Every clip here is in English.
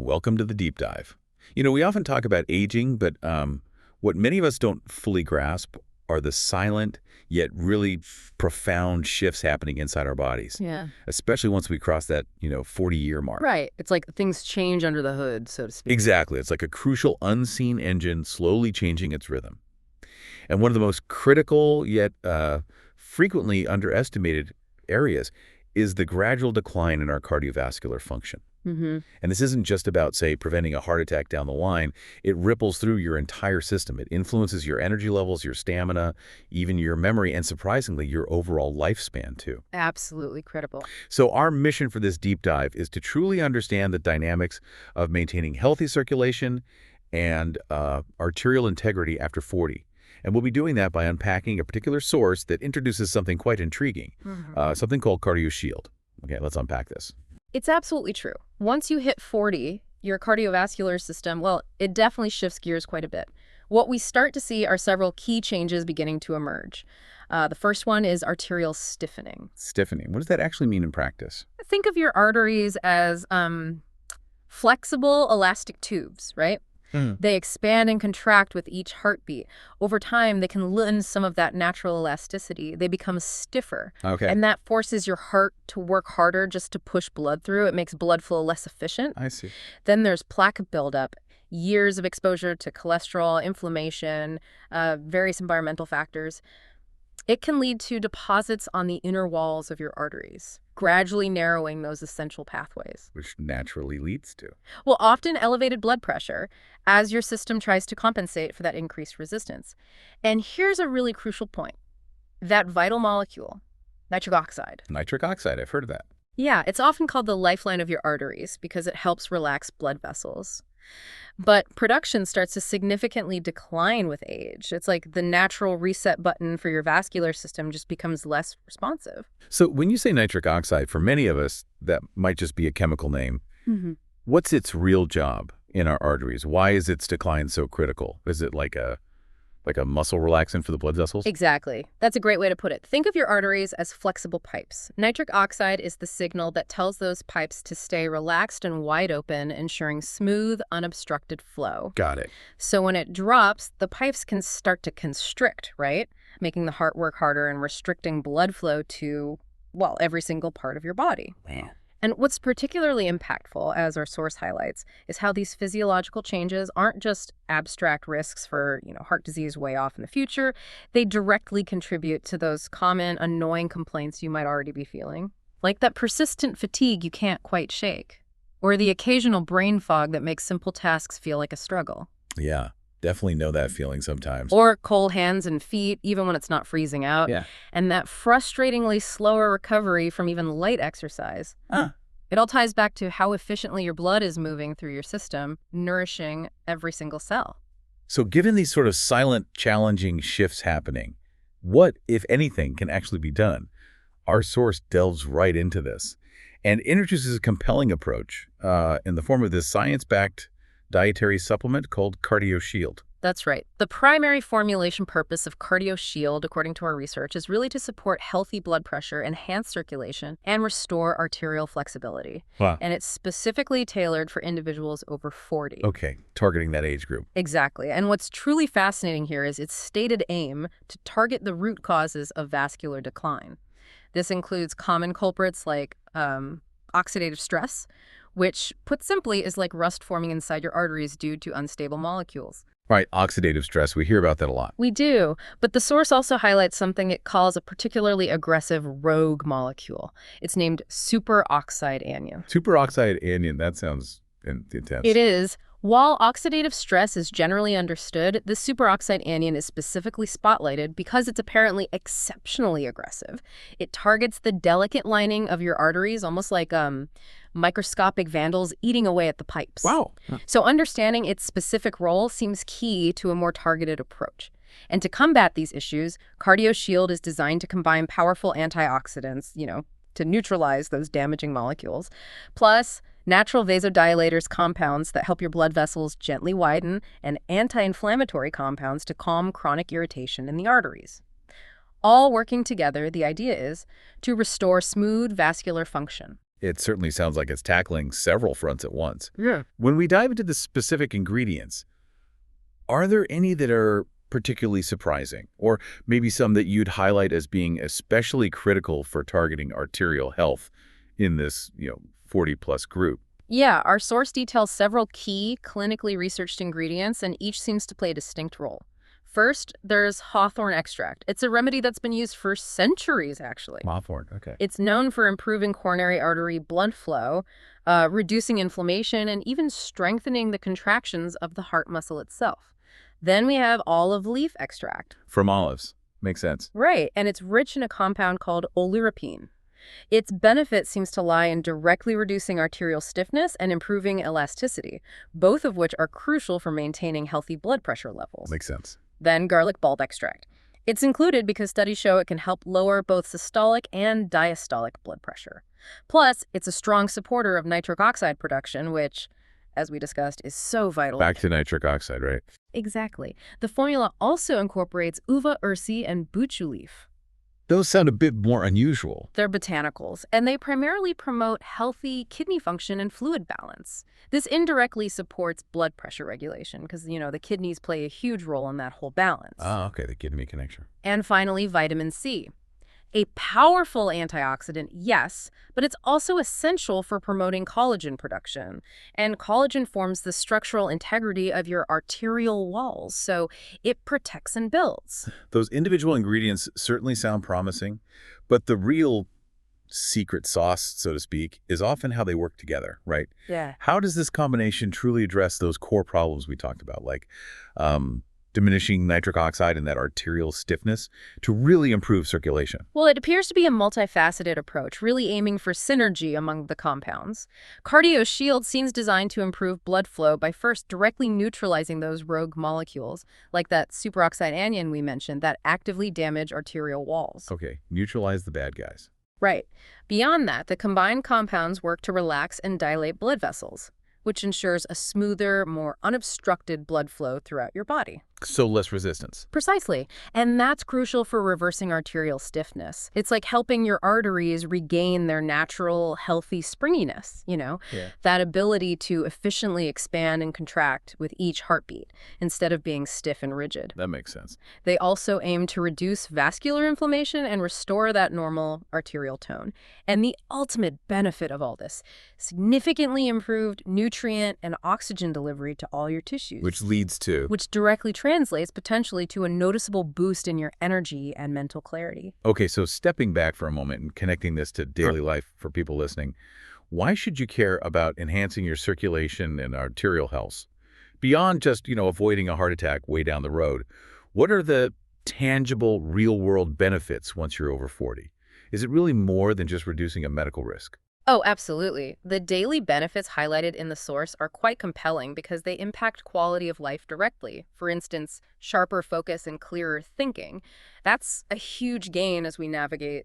Welcome to the deep dive. We often talk about aging, but what many of us don't fully grasp are the silent yet really profound shifts happening inside our bodies, Yeah. especially once we cross that, 40-year mark. Right. It's like things change under the hood, so to speak. Exactly. It's like a crucial unseen engine slowly changing its rhythm. And one of the most critical yet frequently underestimated areas is the gradual decline in our cardiovascular function. Mm-hmm. And this isn't just about, say, preventing a heart attack down the line. It ripples through your entire system. It influences your energy levels, your stamina, even your memory, and surprisingly, your overall lifespan, too. Absolutely critical. So our mission for this deep dive is to truly understand the dynamics of maintaining healthy circulation and arterial integrity after 40. And we'll be doing that by unpacking a particular source that introduces something quite intriguing, something called CardioShield. Okay, let's unpack this. It's absolutely true. Once you hit 40, your cardiovascular system, well, it definitely shifts gears quite a bit. What we start to see are several key changes beginning to emerge. The first one is arterial stiffening. Stiffening. What does that actually mean in practice? Think of your arteries as flexible elastic tubes, right? They expand and contract with each heartbeat. Over time, they can lose some of that natural elasticity. They become stiffer. Okay. And that forces your heart to work harder just to push blood through. It makes blood flow less efficient. I see. Then there's plaque buildup, years of exposure to cholesterol, inflammation, various environmental factors. It can lead to deposits on the inner walls of your arteries, gradually narrowing those essential pathways. Which naturally leads to? Well, often elevated blood pressure as your system tries to compensate for that increased resistance. And here's a really crucial point. That vital molecule, nitric oxide. Nitric oxide, I've heard of that. Yeah, it's often called the lifeline of your arteries because it helps relax blood vessels. But production starts to significantly decline with age. It's like the natural reset button for your vascular system just becomes less responsive. So when you say nitric oxide, for many of us, that might just be a chemical name. What's its real job in our arteries? Why is its decline so critical? Is it like a muscle relaxant for the blood vessels? Exactly. That's a great way to put it. Think of your arteries as flexible pipes. Nitric oxide is the signal that tells those pipes to stay relaxed and wide open, ensuring smooth, unobstructed flow. Got it. So when it drops, the pipes can start to constrict, right? Making the heart work harder and restricting blood flow to, well, every single part of your body. Man. And what's particularly impactful, as our source highlights, is how these physiological changes aren't just abstract risks for, heart disease way off in the future. They directly contribute to those common, annoying complaints you might already be feeling, like that persistent fatigue you can't quite shake, or the occasional brain fog that makes simple tasks feel like a struggle. Yeah, definitely know that feeling sometimes. Or cold hands and feet, even when it's not freezing out. Yeah. And that frustratingly slower recovery from even light exercise. It all ties back to how efficiently your blood is moving through your system, nourishing every single cell. So given these sort of silent, challenging shifts happening, what, if anything, can actually be done? Our source delves right into this and introduces a compelling approach in the form of this science-backed dietary supplement called CardioShield. That's right. The primary formulation purpose of CardioShield, according to our research, is really to support healthy blood pressure, enhance circulation, and restore arterial flexibility. Wow. And it's specifically tailored for individuals over 40. Okay, targeting that age group. Exactly. And what's truly fascinating here is its stated aim to target the root causes of vascular decline. This includes common culprits like oxidative stress, which, put simply, is like rust forming inside your arteries due to unstable molecules. Right, oxidative stress. We hear about that a lot. We do, but the source also highlights something it calls a particularly aggressive rogue molecule. It's named superoxide anion. Superoxide anion, that sounds intense. It is. While oxidative stress is generally understood, the superoxide anion is specifically spotlighted because it's apparently exceptionally aggressive. It targets the delicate lining of your arteries, almost like microscopic vandals eating away at the pipes. Wow. So understanding its specific role seems key to a more targeted approach. And to combat these issues, CardioShield is designed to combine powerful antioxidants, to neutralize those damaging molecules, plus natural vasodilators compounds that help your blood vessels gently widen, and anti-inflammatory compounds to calm chronic irritation in the arteries. All working together, the idea is to restore smooth vascular function. It certainly sounds like it's tackling several fronts at once. Yeah. When we dive into the specific ingredients, are there any that are particularly surprising, or maybe some that you'd highlight as being especially critical for targeting arterial health in this, 40-plus group? Yeah, our source details several key clinically researched ingredients, and each seems to play a distinct role. First, there's hawthorn extract. It's a remedy that's been used for centuries, actually. Hawthorn, okay. It's known for improving coronary artery blood flow, reducing inflammation, and even strengthening the contractions of the heart muscle itself. Then we have olive leaf extract. From olives. Makes sense. Right, and it's rich in a compound called oleuropein. Its benefit seems to lie in directly reducing arterial stiffness and improving elasticity, both of which are crucial for maintaining healthy blood pressure levels. Makes sense. Then garlic bulb extract. It's included because studies show it can help lower both systolic and diastolic blood pressure. Plus, it's a strong supporter of nitric oxide production, which, as we discussed, is so vital. Back to nitric oxide, right? Exactly. The formula also incorporates uva ursi and buchu leaf. Those sound a bit more unusual. They're botanicals, and they primarily promote healthy kidney function and fluid balance. This indirectly supports blood pressure regulation because, the kidneys play a huge role in that whole balance. Ah, okay, the kidney connection. And finally, vitamin C. A powerful antioxidant, yes, but it's also essential for promoting collagen production. And collagen forms the structural integrity of your arterial walls, so it protects and builds. Those individual ingredients certainly sound promising, but the real secret sauce, so to speak, is often how they work together, right? Yeah. How does this combination truly address those core problems we talked about, like diminishing nitric oxide and that arterial stiffness to really improve circulation? Well, it appears to be a multifaceted approach, really aiming for synergy among the compounds. Cardio Shield seems designed to improve blood flow by first directly neutralizing those rogue molecules, like that superoxide anion we mentioned, that actively damage arterial walls. Okay, neutralize the bad guys. Right. Beyond that, the combined compounds work to relax and dilate blood vessels, which ensures a smoother, more unobstructed blood flow throughout your body. So less resistance. Precisely. And that's crucial for reversing arterial stiffness. It's like helping your arteries regain their natural, healthy springiness, Yeah. that ability to efficiently expand and contract with each heartbeat instead of being stiff and rigid. That makes sense. They also aim to reduce vascular inflammation and restore that normal arterial tone. And the ultimate benefit of all this, significantly improved nutrient and oxygen delivery to all your tissues. Which leads to... Which directly translates potentially to a noticeable boost in your energy and mental clarity. Okay, so stepping back for a moment and connecting this to daily life for people listening, why should you care about enhancing your circulation and arterial health? Beyond just, avoiding a heart attack way down the road, what are the tangible, real-world benefits once you're over 40? Is it really more than just reducing a medical risk? Oh, absolutely. The daily benefits highlighted in the source are quite compelling because they impact quality of life directly. For instance, sharper focus and clearer thinking. That's a huge gain as we navigate,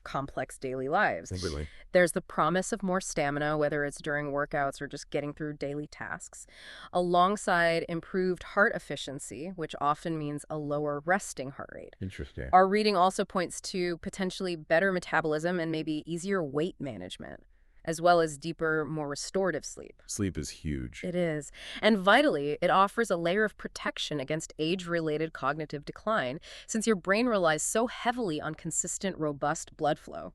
complex daily lives. Completely. There's the promise of more stamina, whether it's during workouts or just getting through daily tasks, alongside improved heart efficiency, which often means a lower resting heart rate. Interesting. Our reading also points to potentially better metabolism and maybe easier weight management, as well as deeper, more restorative sleep. Sleep is huge. It is. And vitally, it offers a layer of protection against age-related cognitive decline, since your brain relies so heavily on consistent, robust blood flow.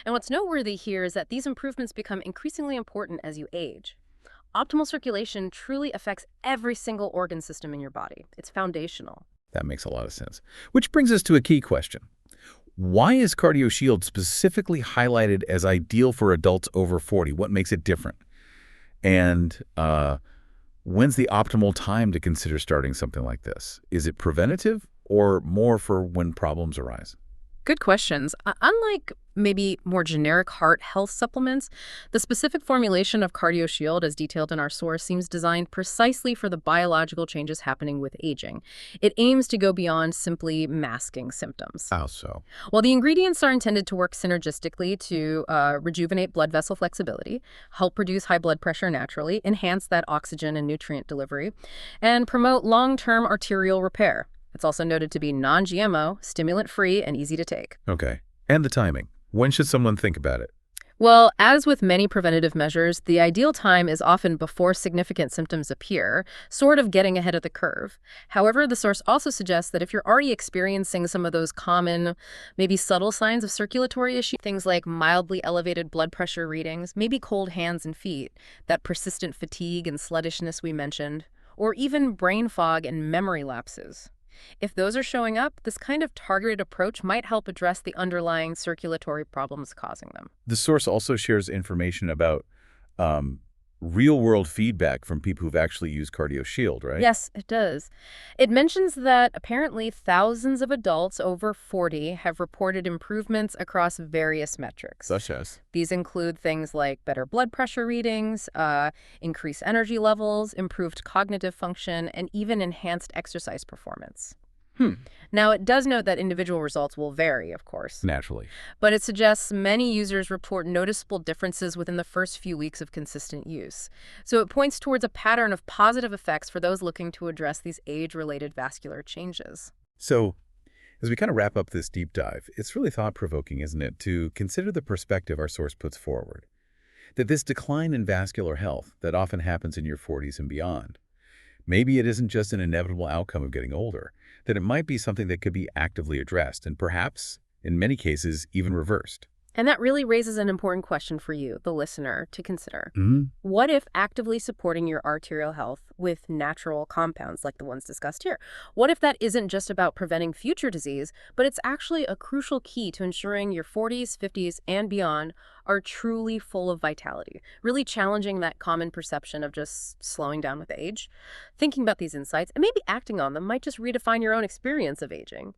And what's noteworthy here is that these improvements become increasingly important as you age. Optimal circulation truly affects every single organ system in your body. It's foundational. That makes a lot of sense. Which brings us to a key question. Why is Cardio Shield specifically highlighted as ideal for adults over 40? What makes it different? And when's the optimal time to consider starting something like this? Is it preventative or more for when problems arise? Good questions. Unlike maybe more generic heart health supplements, the specific formulation of Cardio Shield, as detailed in our source, seems designed precisely for the biological changes happening with aging. It aims to go beyond simply masking symptoms. How so? Well, the ingredients are intended to work synergistically to rejuvenate blood vessel flexibility, help reduce high blood pressure naturally, enhance that oxygen and nutrient delivery, and promote long-term arterial repair. It's also noted to be non-GMO, stimulant-free, and easy to take. Okay. And the timing. When should someone think about it? Well, as with many preventative measures, the ideal time is often before significant symptoms appear, sort of getting ahead of the curve. However, the source also suggests that if you're already experiencing some of those common, maybe subtle signs of circulatory issues, things like mildly elevated blood pressure readings, maybe cold hands and feet, that persistent fatigue and sluggishness we mentioned, or even brain fog and memory lapses. If those are showing up, this kind of targeted approach might help address the underlying circulatory problems causing them. The source also shares information about um, real-world feedback from people who've actually used CardioShield, right? Yes, it does. It mentions that apparently thousands of adults over 40 have reported improvements across various metrics. Such as? These include things like better blood pressure readings, increased energy levels, improved cognitive function, and even enhanced exercise performance. Hmm. Now, it does note that individual results will vary, of course, Naturally. but it suggests many users report noticeable differences within the first few weeks of consistent use. So it points towards a pattern of positive effects for those looking to address these age-related vascular changes. So, as we kind of wrap up this deep dive, it's really thought-provoking, isn't it, to consider the perspective our source puts forward. That this decline in vascular health that often happens in your 40s and beyond, maybe it isn't just an inevitable outcome of getting older, that it might be something that could be actively addressed and perhaps, in many cases, even reversed. And that really raises an important question for you, the listener, to consider. Hmm. What if actively supporting your arterial health with natural compounds like the ones discussed here? What if that isn't just about preventing future disease, but it's actually a crucial key to ensuring your 40s, 50s, and beyond are truly full of vitality, really challenging that common perception of just slowing down with age? Thinking about these insights and maybe acting on them might just redefine your own experience of aging.